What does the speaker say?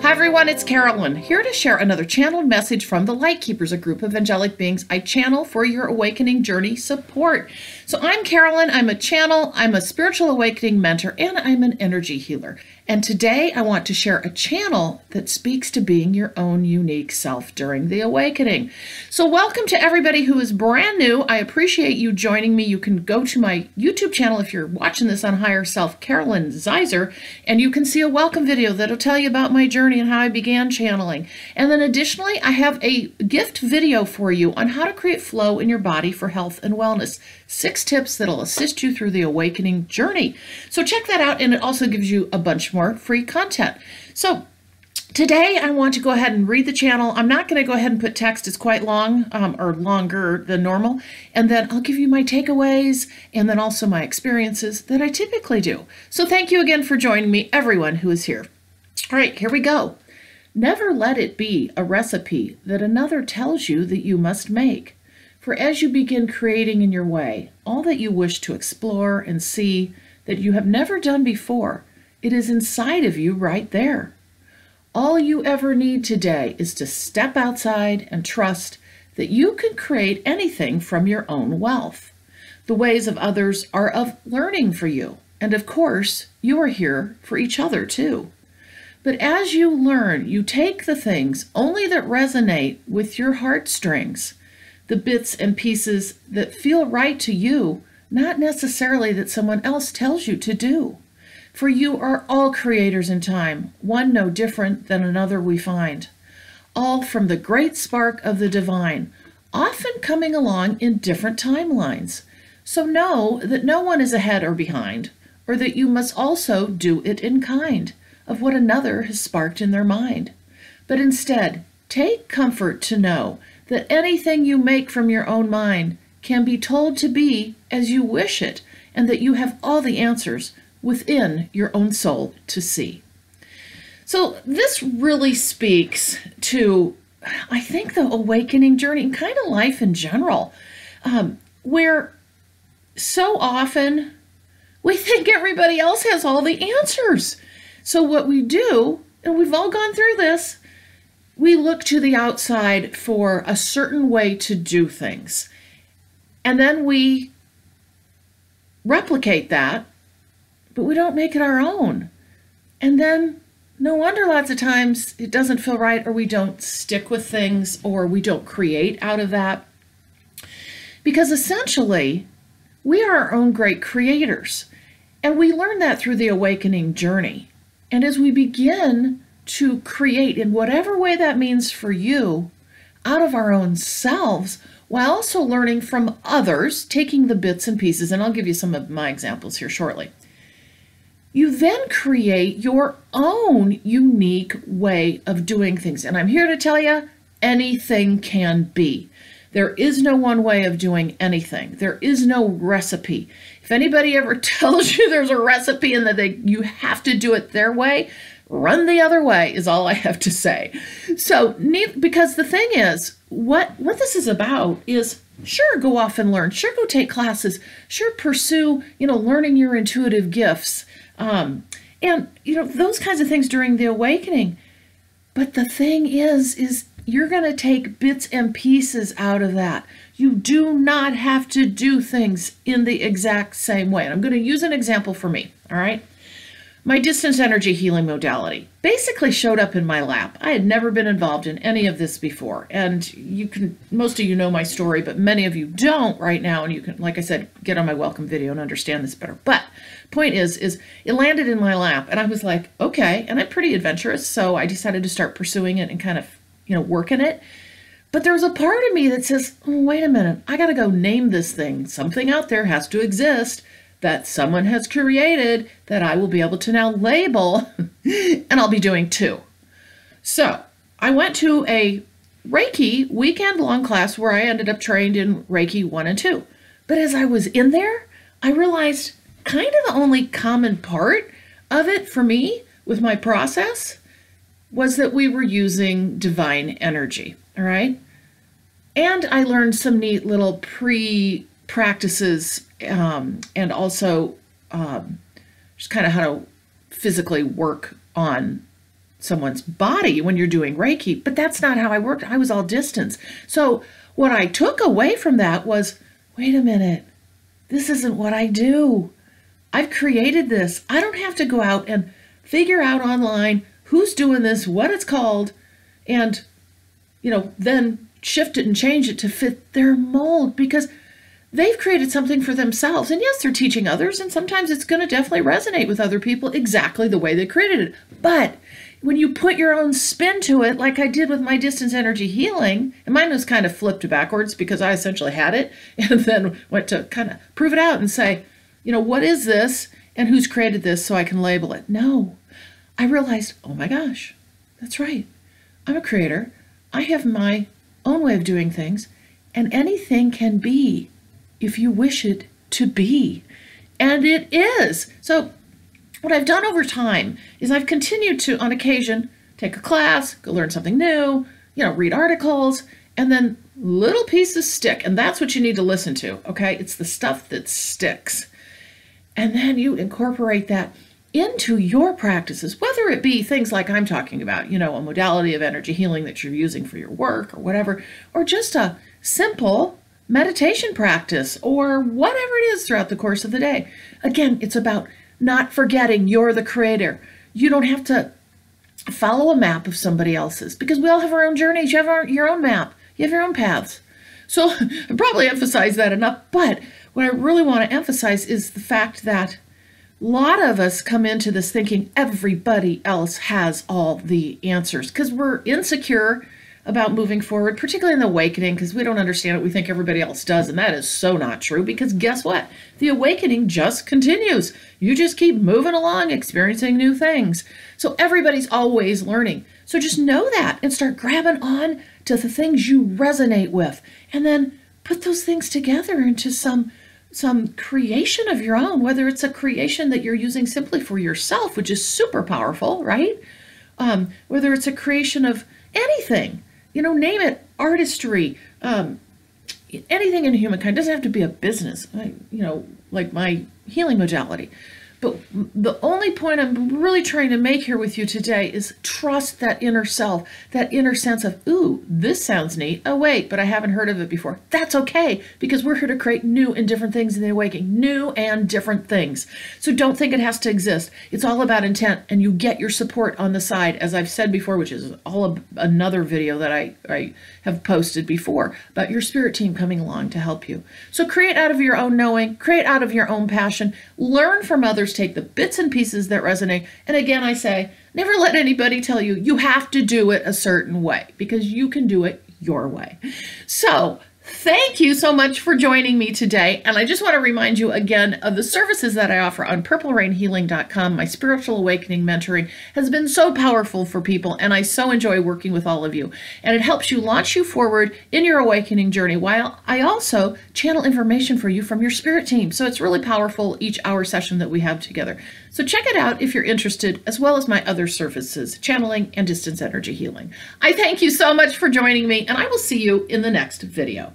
Hi everyone, it's Carolyn, here to share another channeled message from the LightKeepers, a group of angelic beings I channel for your awakening journey support. So I'm Carolyn, I'm a channel, I'm a spiritual awakening mentor, and I'm an energy healer. And today I want to share a channel that speaks to being your own unique self during the awakening. So welcome to everybody who is brand new. I appreciate you joining me. You can go to my YouTube channel if you're watching this on Higher Self, Carolyn Zaiser, and you can see a welcome video that'll tell you about my journey and how I began channeling. And then additionally, I have a gift video for you on how to create flow in your body for health and wellness. 6 tips that'll assist you through the awakening journey. So check that out, and it also gives you a bunch more free content. So today I want to go ahead and read the channel. I'm not going to go ahead and put text. It's quite long, or longer than normal. And then I'll give you my takeaways and then also my experiences that I typically do. So thank you again for joining me, everyone who is here. All right, here we go. Never let it be a recipe that another tells you that you must make. For as you begin creating in your way all that you wish to explore and see that you have never done before, it is inside of you right there. All you ever need today is to step outside and trust that you can create anything from your own wealth. The ways of others are of learning for you, and of course, you are here for each other too. But as you learn, you take the things only that resonate with your heartstrings, the bits and pieces that feel right to you, not necessarily that someone else tells you to do. For you are all creators in time, one no different than another we find, all from the great spark of the divine, often coming along in different timelines. So know that no one is ahead or behind, or that you must also do it in kind of what another has sparked in their mind. But instead, take comfort to know that anything you make from your own mind can be told to be as you wish it, and that you have all the answers within your own soul to see. So this really speaks to, I think, the awakening journey and kind of life in general, where so often we think everybody else has all the answers. So what we do, and we've all gone through this, we look to the outside for a certain way to do things. And then we replicate that, but we don't make it our own. And then no wonder lots of times it doesn't feel right, or we don't stick with things, or we don't create out of that. Because essentially, we are our own great creators. And we learn that through the awakening journey. And as we begin to create in whatever way that means for you, out of our own selves, while also learning from others, taking the bits and pieces, and I'll give you some of my examples here shortly. You then create your own unique way of doing things. And I'm here to tell you, anything can be. There is no one way of doing anything. There is no recipe. If anybody ever tells you there's a recipe and that you have to do it their way, run the other way is all I have to say. So, because the thing is, what this is about is, sure, go off and learn. Sure, go take classes. Sure, pursue, learning your intuitive gifts. And, those kinds of things during the awakening. But the thing is you're going to take bits and pieces out of that. You do not have to do things in the exact same way. And I'm going to use an example for me, all right? My distance energy healing modality basically showed up in my lap. I had never been involved in any of this before. And most of you know my story, but many of you don't right now. And you can, like I said, get on my welcome video and understand this better. But point is it landed in my lap and I was like, okay. And I'm pretty adventurous. So I decided to start pursuing it and kind of, working it. But there's a part of me that says, oh, wait a minute, I got to go name this thing. Something out there has to exist that someone has created that I will be able to now label, and I'll be doing too. So I went to a Reiki weekend-long class where I ended up trained in Reiki 1 and 2. But as I was in there, I realized kind of the only common part of it for me with my process was that we were using divine energy, all right? And I learned some neat little practices and also just kind of how to physically work on someone's body when you're doing Reiki, but that's not how I worked. I was all distance. So what I took away from that was, wait a minute, this isn't what I do. I've created this. I don't have to go out and figure out online who's doing this, what it's called, and, then shift it and change it to fit their mold, because they've created something for themselves. And yes, they're teaching others, and sometimes it's going to definitely resonate with other people exactly the way they created it. But when you put your own spin to it, like I did with my distance energy healing, and mine was kind of flipped backwards because I essentially had it and then went to kind of prove it out and say, what is this and who's created this so I can label it? No, I realized, oh my gosh, that's right. I'm a creator. I have my own way of doing things, and anything can be if you wish it to be. And it is. So what I've done over time is I've continued to, on occasion, take a class, go learn something new, read articles, and then little pieces stick. And that's what you need to listen to, okay? It's the stuff that sticks. And then you incorporate that into your practices, whether it be things like I'm talking about, a modality of energy healing that you're using for your work or whatever, or just a simple meditation practice or whatever it is throughout the course of the day. Again, it's about not forgetting you're the creator. You don't have to follow a map of somebody else's, because we all have our own journeys. You have your own map. You have your own paths. So I probably emphasize that enough, but what I really want to emphasize is the fact that a lot of us come into this thinking everybody else has all the answers because we're insecure about moving forward, particularly in the awakening, because we don't understand it. We think everybody else does, and that is so not true, because guess what? The awakening just continues. You just keep moving along, experiencing new things. So everybody's always learning. So just know that and start grabbing on to the things you resonate with, and then put those things together into some creation of your own, whether it's a creation that you're using simply for yourself, which is super powerful, right? Whether it's a creation of anything, name it, artistry, anything in humankind. It doesn't have to be a business, like my healing modality. But the only point I'm really trying to make here with you today is trust that inner self, that inner sense of, ooh, this sounds neat. Oh, wait, but I haven't heard of it before. That's okay, because we're here to create new and different things in the awakening, new and different things. So don't think it has to exist. It's all about intent, and you get your support on the side, as I've said before, which is another video that I have posted before about your spirit team coming along to help you. So create out of your own knowing, create out of your own passion, learn from others, take the bits and pieces that resonate. And again, I say, never let anybody tell you you have to do it a certain way, because you can do it your way. So thank you so much for joining me today. And I just want to remind you again of the services that I offer on purplerainhealing.com. My spiritual awakening mentoring has been so powerful for people, and I so enjoy working with all of you. And it helps you launch you forward in your awakening journey, while I also channel information for you from your spirit team. So it's really powerful each hour session that we have together. So check it out if you're interested, as well as my other services, channeling and distance energy healing. I thank you so much for joining me, and I will see you in the next video.